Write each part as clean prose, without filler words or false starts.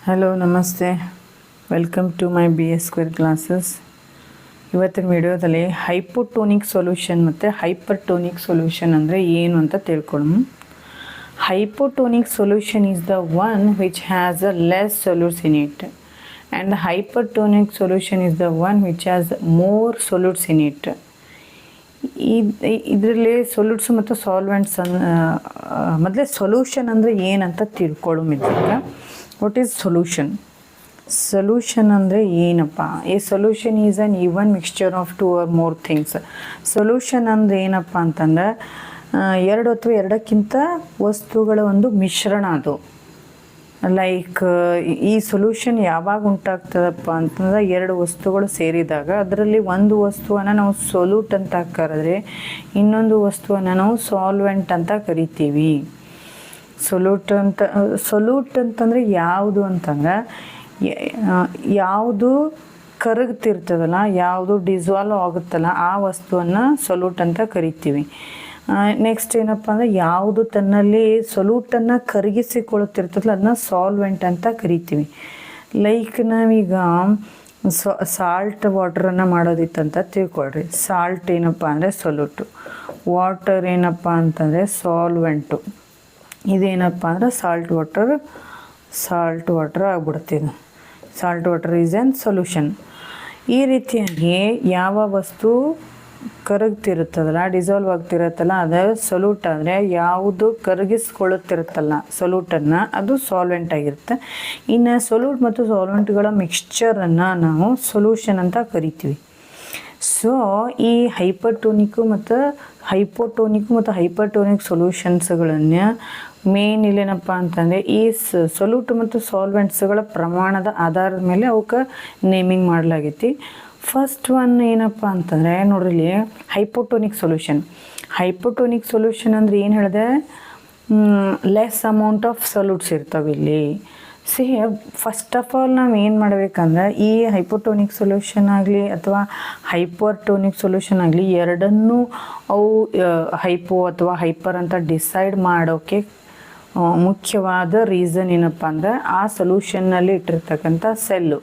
Hello ನಮಸ್ತೆ, welcome to my BS square classes. ಇವತ್ತಿನ ವಿಡಿಯೋದಲ್ಲಿ ಹೈಪೋಟೋನಿಕ್ ಸೊಲ್ಯೂಷನ್ ಮತ್ತು ಹೈಪರ್ಟೋನಿಕ್ ಸೊಲ್ಯೂಷನ್ ಅಂದರೆ ಏನು ಅಂತ ತಿಳ್ಕೊಳ್ಳೋಣ. Hypotonic solution is the one which has a less solutes in it and hypertonic solution is the one which has more solutes in it. ಇದರಲ್ಲಿ solutes ಮತ್ತು solvents ಮೊದಲೇ ಸೊಲ್ಯೂಷನ್ ಅಂದರೆ ಏನಂತ ತಿಳ್ಕೊಳ್ಳೋಮಿದ್ದಾಗ, ವಾಟ್ ಈಸ್ ಸೊಲ್ಯೂಷನ್? ಸೊಲ್ಯೂಷನ್ ಅಂದರೆ ಏನಪ್ಪ? ಈ solution is an even mixture of two or more things. Solution ಅಂದರೆ ಏನಪ್ಪ ಅಂತಂದರೆ ಎರಡು ಅಥವಾ ಎರಡಕ್ಕಿಂತ ವಸ್ತುಗಳ ಒಂದು ಮಿಶ್ರಣ. ಅದು ಲೈಕ್ ಈ ಸೊಲ್ಯೂಷನ್ ಯಾವಾಗ ಉಂಟಾಗ್ತದಪ್ಪ ಅಂತಂದ್ರೆ ಎರಡು ವಸ್ತುಗಳು ಸೇರಿದಾಗ ಅದರಲ್ಲಿ ಒಂದು ವಸ್ತುವನ್ನು ನಾವು ಸೊಲ್ಯೂಟ್ ಅಂತ ಕರೆದ್ರೆ ಇನ್ನೊಂದು ವಸ್ತುವನ್ನು ನಾವು ಸಾಲ್ವೆಂಟ್ ಅಂತ ಕರಿತೀವಿ. ಸೊಲ್ಯೂಟ್ ಅಂತಂದರೆ ಯಾವುದು ಅಂತಂದ್ರೆ ಯಾವುದು ಕರಗ್ತಿರ್ತದಲ್ಲ, ಯಾವುದು ಡಿಸಾಲ್ವ್ ಆಗುತ್ತಲ್ಲ ಆ ವಸ್ತುವನ್ನು ಸೊಲ್ಯೂಟ್ ಅಂತ ಕರಿತೀವಿ. ನೆಕ್ಸ್ಟ್ ಏನಪ್ಪ ಅಂದರೆ ಯಾವುದು ತನ್ನಲ್ಲಿ ಸೊಲ್ಯೂಟನ್ನು ಕರಗಿಸಿಕೊಳ್ಳುತ್ತಿರ್ತದಲ್ಲ ಅದನ್ನ ಸಾಲ್ವೆಂಟ್ ಅಂತ ಕರಿತೀವಿ. ಲೈಕ್ ನಾವೀಗ ಸಾಲ್ಟ್ ವಾಟ್ರನ್ನು ಮಾಡೋದಿತ್ತಂತ ತಿಳ್ಕೊಳ್ರಿ. ಸಾಲ್ಟ್ ಏನಪ್ಪ ಅಂದರೆ ಸೊಲ್ಯೂಟು, ವಾಟರ್ ಏನಪ್ಪ ಅಂತಂದರೆ ಸಾಲ್ವೆಂಟು. ಇದೇನಪ್ಪ ಅಂದರೆ ಸಾಲ್ಟ್ ವಾಟರ್ ಆಗ್ಬಿಡ್ತಿದೆ. Salt water is an solution. ಈ ರೀತಿಯಾಗಿ ಯಾವ ವಸ್ತು ಕರಗ್ತಿರುತ್ತದಲ್ಲ, ಡಿಸಾಲ್ವ್ ಆಗ್ತಿರುತ್ತಲ್ಲ ಅದು ಸೊಲ್ಯೂಟ್ ಆದರೆ, ಯಾವುದು ಕರಗಿಸ್ಕೊಳ್ಳುತ್ತಿರುತ್ತಲ್ಲ ಸೊಲ್ಯೂಟನ್ನು ಅದು ಸಾಲ್ವೆಂಟ್ ಆಗಿರುತ್ತೆ. ಇನ್ನು ಸೊಲ್ಯೂಟ್ ಮತ್ತು ಸಾಲ್ವೆಂಟ್ಗಳ ಮಿಕ್ಸ್ಚರನ್ನು ನಾವು ಸೊಲ್ಯೂಷನ್ ಅಂತ ಕರಿತೀವಿ. ಸೊ ಈ ಹೈಪೋಟೋನಿಕ್ ಮತ್ತು ಹೈಪರ್ಟೋನಿಕ್ ಸೊಲ್ಯೂಷನ್ಸ್ಗಳನ್ನು ಮೇನ್ ಇಲ್ಲೇನಪ್ಪ ಅಂತಂದರೆ ಈ ಸೊಲ್ಯೂಟ್ ಮತ್ತು ಸಾಲ್ವೆಂಟ್ಸ್ಗಳ ಪ್ರಮಾಣದ ಆಧಾರದ ಮೇಲೆ ಅವಕ್ಕೆ ನೇಮಿಂಗ್ ಮಾಡಲಾಗೈತಿ. ಫಸ್ಟ್ ಒನ್ ಏನಪ್ಪ ಅಂತಂದರೆ ನೋಡ್ರಿ, ಹೈಪೋಟೋನಿಕ್ ಸೊಲ್ಯೂಷನ್ ಅಂದರೆ ಏನು ಹೇಳಿದೆ? ಲೆಸ್ ಅಮೌಂಟ್ ಆಫ್ ಸೊಲ್ಯೂಟ್ಸ್ ಇರ್ತವೆ ಇಲ್ಲಿ. ಫಸ್ಟ್ ಆಫ್ ಆಲ್ ನಾವು ಏನು ಮಾಡಬೇಕಂದ್ರೆ ಈ ಹೈಪೋಟೋನಿಕ್ ಸೊಲ್ಯೂಷನ್ ಆಗಲಿ ಅಥವಾ ಹೈಪರ್ಟೋನಿಕ್ ಸೊಲ್ಯೂಷನ್ ಆಗಲಿ ಎರಡನ್ನೂ ಅವು ಹೈಪೋ ಅಥವಾ ಹೈಪರ್ ಅಂತ ಡಿಸೈಡ್ ಮಾಡೋಕ್ಕೆ ಮುಖ್ಯವಾದ ರೀಸನ್ ಏನಪ್ಪ ಅಂದರೆ ಆ ಸೊಲ್ಯೂಷನ್ನಲ್ಲಿ ಇಟ್ಟಿರ್ತಕ್ಕಂಥ ಸೆಲ್ಲು.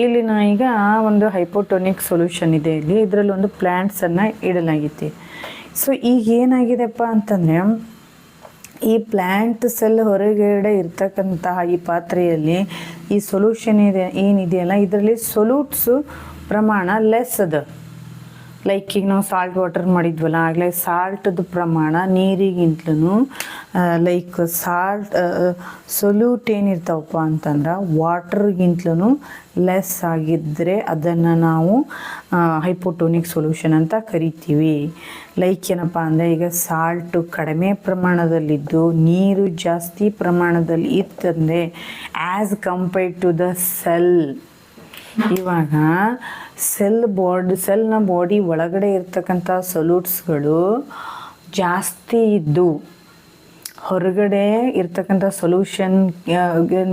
ಇಲ್ಲಿ ನಾ ಈಗ ಒಂದು ಹೈಪೋಟೋನಿಕ್ ಸೊಲ್ಯೂಷನ್ ಇದೆ, ಇಲ್ಲಿ ಇದರಲ್ಲಿ ಒಂದು ಪ್ಲ್ಯಾಂಟ್ಸನ್ನು ಇಡಲಾಗೈತಿ. ಸೊ ಈಗ ಏನಾಗಿದೆಪ್ಪ ಅಂತಂದರೆ ಈ ಪ್ಲ್ಯಾಂಟ್ ಸೆಲ್ ಹೊರಗಡೆ ಇರ್ತಕ್ಕಂತಹ ಈ ಪಾತ್ರೆಯಲ್ಲಿ ಈ ಸೊಲ್ಯೂಷನ್ ಏನಿದೆಯಲ್ಲ ಇದರಲ್ಲಿ ಸೊಲ್ಯೂಟ್ಸು ಪ್ರಮಾಣ ಲೆಸ್ ಅದ. ಲೈಕ್ ಈಗ ನಾವು ಸಾಲ್ಟ್ ವಾಟರ್ ಮಾಡಿದ್ವಲ್ಲ ಆಗಲೇ ಸಾಲ್ಟದ ಪ್ರಮಾಣ ನೀರಿಗಿಂತಲೂ ಲೈಕ್ ಸೊಲ್ಯೂಟ್ ಏನಿರ್ತಾವಪ್ಪ ಅಂತಂದ್ರೆ ವಾಟರ್ಗಿಂತಲೂ ಲೆಸ್ ಆಗಿದ್ದರೆ ಅದನ್ನು ನಾವು ಹೈಪೋಟೋನಿಕ್ ಸೊಲ್ಯೂಷನ್ ಅಂತ ಕರಿತೀವಿ. ಲೈಕ್ ಏನಪ್ಪ ಅಂದರೆ ಈಗ ಸಾಲ್ಟು ಕಡಿಮೆ ಪ್ರಮಾಣದಲ್ಲಿದ್ದು ನೀರು ಜಾಸ್ತಿ ಪ್ರಮಾಣದಲ್ಲಿ ಇತ್ತಂದರೆ as compared to the cell. ಇವಾಗ ಸೆಲ್ನ ಬಾಡಿ ಒಳಗಡೆ ಇರ್ತಕ್ಕಂಥ ಸೊಲ್ಯೂಟ್ಸ್ಗಳು ಜಾಸ್ತಿ ಇದ್ದು ಹೊರಗಡೆ ಇರ್ತಕ್ಕಂಥ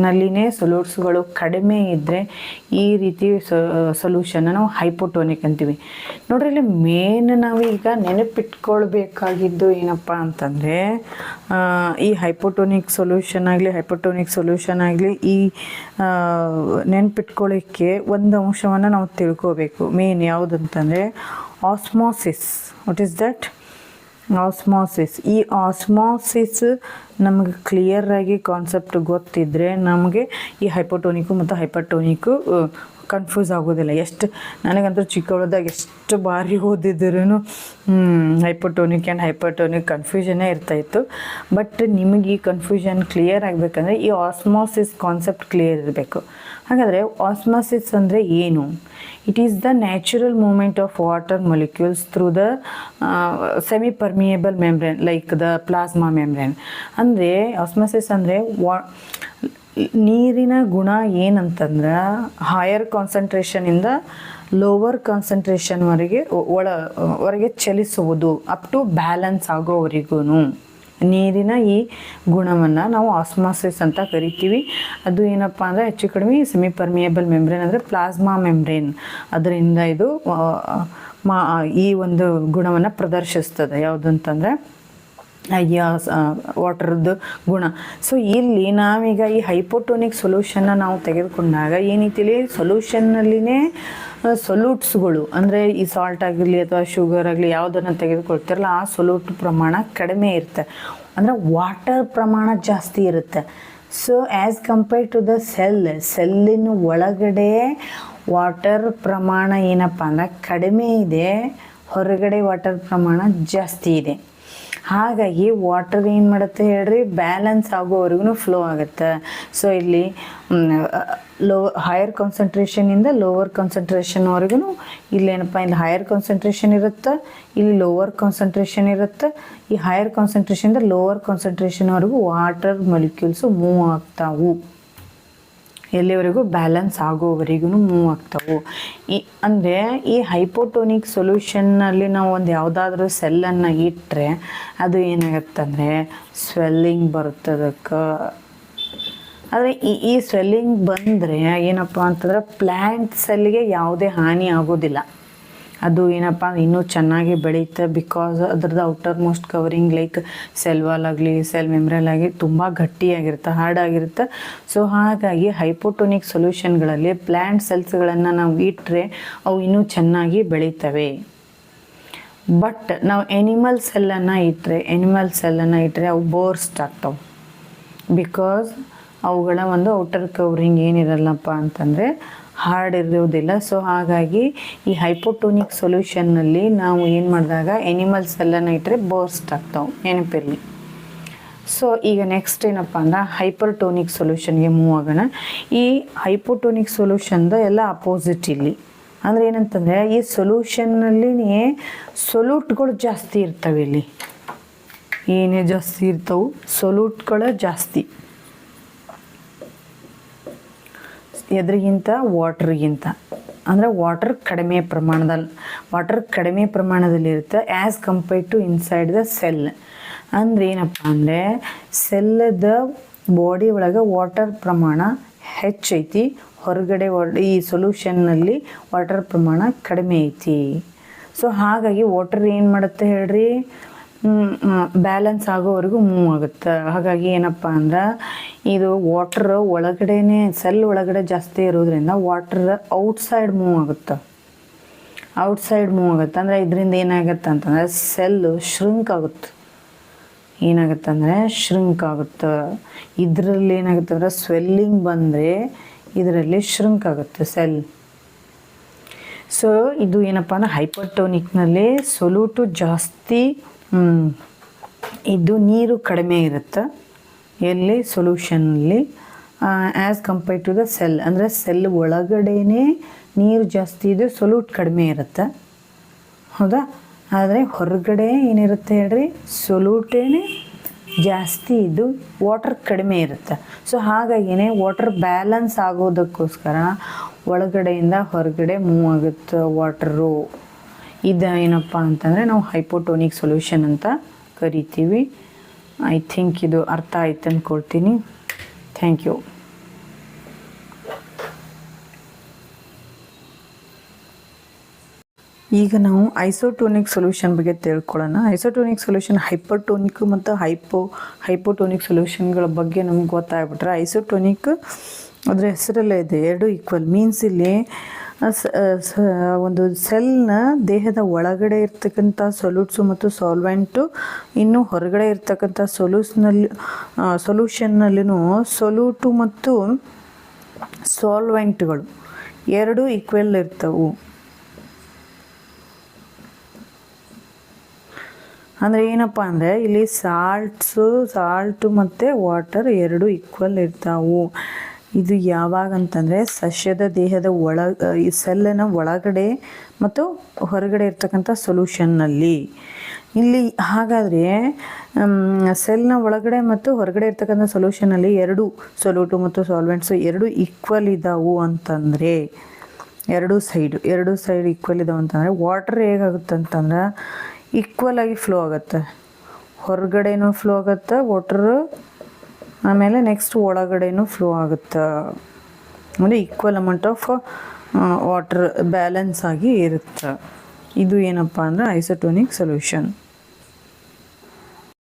ನಲ್ಲಿನೇ ಸೊಲ್ಯೂಟ್ಸ್ಗಳು ಕಡಿಮೆ ಇದ್ದರೆ ಈ ರೀತಿ ಸೊಲ್ಯೂಷನ್ನ ನಾವು ಹೈಪೋಟೋನಿಕ್ ಅಂತೀವಿ. ನೋಡ್ರಿ, ಇಲ್ಲಿ ಮೇನ್ ನಾವು ಈಗ ನೆನಪಿಟ್ಕೊಳ್ಬೇಕಾಗಿದ್ದು ಏನಪ್ಪ ಅಂತಂದರೆ ಈ ಹೈಪೋಟೋನಿಕ್ ಸೊಲ್ಯೂಷನ್ ಆಗಲಿ ಈ ನೆನಪಿಟ್ಕೊಳ್ಳೋಕ್ಕೆ ಒಂದು ಅಂಶವನ್ನು ನಾವು ತಿಳ್ಕೋಬೇಕು. ಮೇನ್ ಯಾವುದಂತಂದರೆ ಆಸ್ಮೋಸಿಸ್. What is that? ಈ ಆಸ್ಮೋಸಿಸ್ ನಮಗೆ ಕ್ಲಿಯರಾಗಿ ಕಾನ್ಸೆಪ್ಟ್ ಗೊತ್ತಿದ್ದರೆ ನಮಗೆ ಈ ಹೈಪೋಟೋನಿಕ್ಕು ಮತ್ತು ಹೈಪರ್ಟೋನಿಕ್ಕು ಕನ್ಫ್ಯೂಸ್ ಆಗೋದಿಲ್ಲ. ನನಗಂತೂ ಚಿಕ್ಕವಳದಾಗ ಎಷ್ಟು ಬಾರಿ ಓದಿದ್ರೂ ಹೈಪೋಟೋನಿಕ್ ಆ್ಯಂಡ್ ಹೈಪರ್ಟೋನಿಕ್ ಕನ್ಫ್ಯೂಷನ್ನೇ ಇರ್ತಾಯಿತ್ತು. ಬಟ್ ನಿಮಗೆ ಈ ಕನ್ಫ್ಯೂಷನ್ ಕ್ಲಿಯರ್ ಆಗಬೇಕಂದ್ರೆ ಈ ಆಸ್ಮೋಸಿಸ್ ಕಾನ್ಸೆಪ್ಟ್ ಕ್ಲಿಯರ್ ಇರಬೇಕು. ಹಾಗಾದರೆ ಆಸ್ಮೋಸಿಸ್ ಅಂದರೆ ಏನು? It is the natural movement of water molecules through the semi permeable membrane like the plasma membrane. ಅಂದರೆ ಆಸ್ಮೋಸಿಸ್ ಅಂದರೆ ನೀರಿನ ಗುಣ ಏನಂತಂದ್ರೆ ಹೈಯರ್ ಕಾನ್ಸಂಟ್ರೇಷನಿಂದ ಲೋವರ್ ಕಾನ್ಸಂಟ್ರೇಷನ್ವರೆಗೆ ಹೊರಗೆ ಚಲಿಸುವುದು, ಅಪ್ ಟು ಬ್ಯಾಲೆನ್ಸ್ ಆಗೋವರೆಗೂ ನೀರಿನ ಈ ಗುಣವನ್ನು ನಾವು ಆಸ್ಮೋಸಿಸ್ ಅಂತ ಕರಿತೀವಿ. ಅದು ಏನಪ್ಪ ಅಂದರೆ ಹೆಚ್ಚು ಕಡಿಮೆ ಸೆಮಿ ಪರ್ಮಿಯೇಬಲ್ ಮೆಮ್ಬ್ರೇನ್ ಅಂದರೆ ಪ್ಲಾಸ್ಮಾ ಮೆಮ್ಬ್ರೇನ್ ಅದರಿಂದ ಇದು ಈ ಒಂದು ಗುಣವನ್ನು ಪ್ರದರ್ಶಿಸ್ತದೆ. ಯಾವುದು ಅಂತಂದರೆ ವಾಟರ್ದು ಗುಣ. ಸೊ ಇಲ್ಲಿ ನಾವೀಗ ಈ ಹೈಪೋಟೋನಿಕ್ ಸೊಲ್ಯೂಷನ್ನ ನಾವು ತೆಗೆದುಕೊಂಡಾಗ ಏನೈತಿಲಿ ಸೊಲ್ಯೂಷನ್ನಲ್ಲಿನೇ ಸೊಲ್ಯೂಟ್ಸ್ಗಳು ಅಂದರೆ ಈ ಸಾಲ್ಟ್ ಆಗಿರಲಿ ಅಥವಾ ಶುಗರ್ ಆಗಲಿ ಯಾವುದನ್ನು ತೆಗೆದುಕೊಳ್ತಿರಲ್ಲ ಆ ಸೊಲ್ಯೂಟ್ ಪ್ರಮಾಣ ಕಡಿಮೆ ಇರುತ್ತೆ, ಅಂದರೆ ವಾಟರ್ ಪ್ರಮಾಣ ಜಾಸ್ತಿ ಇರುತ್ತೆ. So as compared to the ಸೆಲ್ಲಿನ ಒಳಗಡೆ ವಾಟರ್ ಪ್ರಮಾಣ ಏನಪ್ಪ ಅಂದ್ರೆ ಕಡಿಮೆ ಇದೆ, ಹೊರಗಡೆ ವಾಟರ್ ಪ್ರಮಾಣ ಜಾಸ್ತಿ ಇದೆ. ಹಾಗಾಗಿ ವಾಟರ್ ಏನು ಮಾಡುತ್ತೆ ಹೇಳ್ರಿ, ಬ್ಯಾಲೆನ್ಸ್ ಆಗೋವರೆಗೂ ಫ್ಲೋ ಆಗುತ್ತೆ. ಸೊ ಇಲ್ಲಿ ಹೈಯರ್ ಕಾನ್ಸಂಟ್ರೇಷನಿಂದ ಲೋವರ್ ಕಾನ್ಸಂಟ್ರೇಷನ್ವರೆಗೂ ಇಲ್ಲೇನಪ್ಪ, ಇಲ್ಲಿ ಹೈಯರ್ ಕಾನ್ಸಂಟ್ರೇಷನ್ ಇರುತ್ತೆ, ಇಲ್ಲಿ ಲೋವರ್ ಕಾನ್ಸಂಟ್ರೇಷನ್ ಇರುತ್ತೆ. ಈ ಹೈಯರ್ ಕಾನ್ಸಂಟ್ರೇಷನಿಂದ ಲೋವರ್ ಕಾನ್ಸಂಟ್ರೇಷನ್ವರೆಗೂ ವಾಟರ್ ಮಾಲಿಕ್ಯೂಲ್ಸು ಮೂವ್ ಆಗ್ತಾವು, ಎಲ್ಲಿವರೆಗೂ ಬ್ಯಾಲೆನ್ಸ್ ಆಗೋವರೆಗೂ ಮೂವ್ ಆಗ್ತಾವೆ. ಅಂದರೆ ಈ ಹೈಪೋಟೋನಿಕ್ ಸೊಲ್ಯೂಷನ್ನಲ್ಲಿ ನಾವು ಒಂದು ಯಾವುದಾದ್ರೂ ಸೆಲ್ಲನ್ನು ಇಟ್ಟರೆ ಅದು ಏನಾಗತ್ತಂದರೆ ಸ್ವೆಲ್ಲಿಂಗ್ ಬರುತ್ತೆ ಅದಕ್ಕೆ. ಆದರೆ ಈ ಸ್ವೆಲ್ಲಿಂಗ್ ಬಂದರೆ ಏನಪ್ಪ ಅಂತಂದ್ರೆ ಪ್ಲ್ಯಾಂಟ್ ಸೆಲ್ಗೆ ಯಾವುದೇ ಹಾನಿ ಆಗೋದಿಲ್ಲ. ಅದು ಏನಪ್ಪ ಇನ್ನೂ ಚೆನ್ನಾಗಿ ಬೆಳೆಯುತ್ತೆ, ಬಿಕಾಸ್ ಅದ್ರದ್ದು outer most covering like cell wall ಆಗಲಿ ಸೆಲ್ ಮೆಮ್ರಲ್ ಆಗಿ ತುಂಬ ಗಟ್ಟಿಯಾಗಿರುತ್ತೆ, ಹಾರ್ಡಾಗಿರುತ್ತೆ. ಸೊ ಹಾಗಾಗಿ ಹೈಪೋಟೋನಿಕ್ ಸೊಲ್ಯೂಷನ್ಗಳಲ್ಲಿ ಪ್ಲ್ಯಾಂಟ್ ಸೆಲ್ಸ್ಗಳನ್ನು ನಾವು ಇಟ್ಟರೆ ಅವು ಇನ್ನೂ ಚೆನ್ನಾಗಿ ಬೆಳೀತವೆ. ಬಟ್ ನಾವು ಎನಿಮಲ್ ಸೆಲ್ಲನ್ನು ಇಟ್ಟರೆ ಅವು ಬೋರ್ಸ್ಟ್ ಆಗ್ತವೆ, ಬಿಕಾಸ್ ಅವುಗಳ ಒಂದು ಔಟರ್ ಕವರಿಂಗ್ ಏನಿರಲ್ಲಪ್ಪ ಅಂತಂದರೆ ಹಾರ್ಡ್ ಇರೋದಿಲ್ಲ. ಸೊ ಹಾಗಾಗಿ ಈ ಹೈಪೋಟೋನಿಕ್ ಸೊಲ್ಯೂಷನ್ನಲ್ಲಿ ನಾವು ಏನು ಮಾಡಿದಾಗ ಎನಿಮಲ್ ಸೆಲ್ಲನ್ನು ಇಟ್ಟರೆ ಬೋರ್ಸ್ಟ್ ಆಗ್ತಾವೆ, ನೆನಪಿರಲಿ. ಸೊ ಈಗ ನೆಕ್ಸ್ಟ್ ಏನಪ್ಪ ಅಂದ್ರೆ ಹೈಪರ್ಟೋನಿಕ್ ಸೊಲ್ಯೂಷನ್ಗೆ ಮೂವ್ ಆಗೋಣ. ಈ ಹೈಪೋಟೋನಿಕ್ ಸೊಲ್ಯೂಷನ್ದ ಎಲ್ಲ ಅಪೋಸಿಟ್ ಇಲ್ಲಿ. ಅಂದರೆ ಏನಂತಂದರೆ ಈ ಸೊಲ್ಯೂಷನ್ನಲ್ಲಿ ಸೊಲ್ಯೂಟ್ಗಳು ಜಾಸ್ತಿ ಇರ್ತವೆ. ಇಲ್ಲಿ ಏನೇ ಜಾಸ್ತಿ ಇರ್ತವೆ, ಸೊಲ್ಯೂಟ್ಗಳು ಜಾಸ್ತಿ ಎದ್ರಿಗಿಂತ ವಾಟ್ರಿಗಿಂತ. ಅಂದರೆ ವಾಟರ್ ಕಡಿಮೆ ಪ್ರಮಾಣದಲ್ಲಿರುತ್ತೆ as compared to inside the cell. ಅಂದರೆ ಏನಪ್ಪ ಅಂದರೆ ಸೆಲ್ಲದ ಬಾಡಿ ಒಳಗೆ ವಾಟರ್ ಪ್ರಮಾಣ ಹೆಚ್ಚೈತಿ, ಹೊರಗಡೆ ಈ ಸೊಲ್ಯೂಷನ್ನಲ್ಲಿ ವಾಟರ್ ಪ್ರಮಾಣ ಕಡಿಮೆ ಐತಿ. ಸೊ ಹಾಗಾಗಿ ವಾಟರ್ ಏನು ಮಾಡುತ್ತೆ ಹೇಳ್ರಿ, ಬ್ಯಾಲೆನ್ಸ್ ಆಗೋವರೆಗೂ ಮೂವ್ ಆಗುತ್ತೆ. ಹಾಗಾಗಿ ಏನಪ್ಪ ಅಂದ್ರೆ ಇದು ವಾಟರ್ ಒಳಗಡೆನೇ ಸೆಲ್ ಒಳಗಡೆ ಜಾಸ್ತಿ ಇರೋದ್ರಿಂದ ವಾಟರ್ ಔಟ್ಸೈಡ್ ಮೂವ್ ಆಗುತ್ತೆ. ಅಂದರೆ ಇದರಿಂದ ಏನಾಗುತ್ತೆ ಅಂತಂದರೆ ಸೆಲ್ಲು ಶ್ರಿಂಕ್ ಆಗುತ್ತೆ. ಇದರಲ್ಲಿ ಏನಾಗುತ್ತೆ ಅಂದರೆ ಸ್ವೆಲ್ಲಿಂಗ್ ಬಂದರೆ ಇದರಲ್ಲಿ ಶ್ರಿಂಕ್ ಆಗುತ್ತೆ ಸೆಲ್. ಸೊ ಇದು ಏನಪ್ಪ ಅಂದ್ರೆ ಹೈಪರ್ಟೋನಿಕ್ನಲ್ಲಿ ಸೊಲ್ಯೂಟು ಜಾಸ್ತಿ, ಇದು ನೀರು ಕಡಿಮೆ ಇರುತ್ತೆ ಎಲ್ಲಿ ಸೊಲ್ಯೂಷನ್ನಲ್ಲಿ as compared to the cell. ಅಂದರೆ ಸೆಲ್ ಒಳಗಡೆನೇ ನೀರು ಜಾಸ್ತಿ ಇದೆ, ಸೊಲ್ಯೂಟ್ ಕಡಿಮೆ ಇರುತ್ತೆ, ಹೌದಾ. ಆದರೆ ಹೊರಗಡೆ ಏನಿರುತ್ತೆ ಹೇಳ್ರಿ, ಸೊಲ್ಯೂಟೇನೆ ಜಾಸ್ತಿ ಇದ್ದು ವಾಟರ್ ಕಡಿಮೆ ಇರುತ್ತೆ. ಸೊ ಹಾಗಾಗಿನೇ ವಾಟರ್ ಬ್ಯಾಲೆನ್ಸ್ ಆಗೋದಕ್ಕೋಸ್ಕರ ಒಳಗಡೆಯಿಂದ ಹೊರಗಡೆ ಮೂವ್ ಆಗುತ್ತೆ ವಾಟರು. ಇದು ಏನಪ್ಪ ಅಂತಂದರೆ ನಾವು ಹೈಪೋಟೋನಿಕ್ ಸೊಲ್ಯೂಷನ್ ಅಂತ ಕರಿತೀವಿ. ಐ ಥಿಂಕ್ ಇದು ಅರ್ಥ ಆಯ್ತು ಅಂದ್ಕೊಳ್ತೀನಿ. Thank you. ಈಗ ನಾವು ಐಸೋಟೋನಿಕ್ ಸೊಲ್ಯೂಷನ್ ಬಗ್ಗೆ ತಿಳ್ಕೊಳ್ಳೋಣ. ಐಸೋಟೋನಿಕ್ ಸೊಲ್ಯೂಷನ್ ಹೈಪರ್ಟೋನಿಕ್ ಮತ್ತು ಹೈಪೋಟೋನಿಕ್ ಸೊಲ್ಯೂಷನ್ಗಳ ಬಗ್ಗೆ ನಮ್ಗೆ ಗೊತ್ತಾಗ್ಬಿಟ್ರೆ, ಐಸೋಟೋನಿಕ್ ಅದರ ಹೆಸರಲ್ಲೇ ಇದೆ, ಎರಡು ಈಕ್ವಲ್. ಮೀನ್ಸ್ ಇಲ್ಲಿ ಒಂದು ಸೆಲ್ನ ದೇಹದ ಒಳಗಡೆ ಇರ್ತಕ್ಕಂಥ ಸೊಲ್ಯೂಟ್ಸು ಮತ್ತು ಸಾಲ್ವೆಂಟು, ಇನ್ನು ಹೊರಗಡೆ ಇರ್ತಕ್ಕಂಥ ಸೊಲ್ಯೂಷನ್ನಲ್ಲಿನೂ ಸೊಲ್ಯೂಟು ಮತ್ತು ಸಾಲ್ವೆಂಟ್ಗಳು ಎರಡು ಈಕ್ವಲ್ ಇರ್ತವೆ. ಅಂದರೆ ಏನಪ್ಪ ಅಂದರೆ ಇಲ್ಲಿ ಸಾಲ್ಟು ಮತ್ತು ವಾಟರ್ ಎರಡು ಈಕ್ವಲ್ ಇರ್ತಾವೆ. ಇದು ಯಾವಾಗ ಅಂತಂದರೆ ಸಸ್ಯದ ದೇಹದ ಈ ಸೆಲ್ಲಿನ ಒಳಗಡೆ ಮತ್ತು ಹೊರಗಡೆ ಇರ್ತಕ್ಕಂಥ ಸೊಲ್ಯೂಷನ್ನಲ್ಲಿ. ಇಲ್ಲಿ ಹಾಗಾದರೆ ಸೆಲ್ನ ಒಳಗಡೆ ಮತ್ತು ಹೊರಗಡೆ ಇರ್ತಕ್ಕಂಥ ಸೊಲ್ಯೂಷನಲ್ಲಿ ಎರಡು ಸೊಲ್ಯೂಟು ಮತ್ತು ಸಾಲ್ವೆಂಟ್ಸು ಎರಡು ಈಕ್ವಲ್ ಇದ್ದಾವೆ ಅಂತಂದರೆ, ಎರಡು ಸೈಡ್ ಈಕ್ವಲ್ ಇದ್ದಾವೆ ಅಂತಂದರೆ ವಾಟರ್ ಹೇಗಾಗುತ್ತೆ ಅಂತಂದ್ರೆ ಈಕ್ವಲ್ ಆಗಿ ಫ್ಲೋ ಆಗುತ್ತೆ. ಹೊರಗಡೆನೂ ಫ್ಲೋ ಆಗುತ್ತೆ ವಾಟರು, ಆಮೇಲೆ ನೆಕ್ಸ್ಟ್ ಒಳಗಡೆನೂ ಫ್ಲೋ ಆಗುತ್ತೆ. ಅಂದರೆ equal amount of water balance ಆಗಿ ಇರುತ್ತೆ. ಇದು ಏನಪ್ಪ ಅಂದರೆ ಐಸೋಟೋನಿಕ್ ಸೊಲ್ಯೂಷನ್.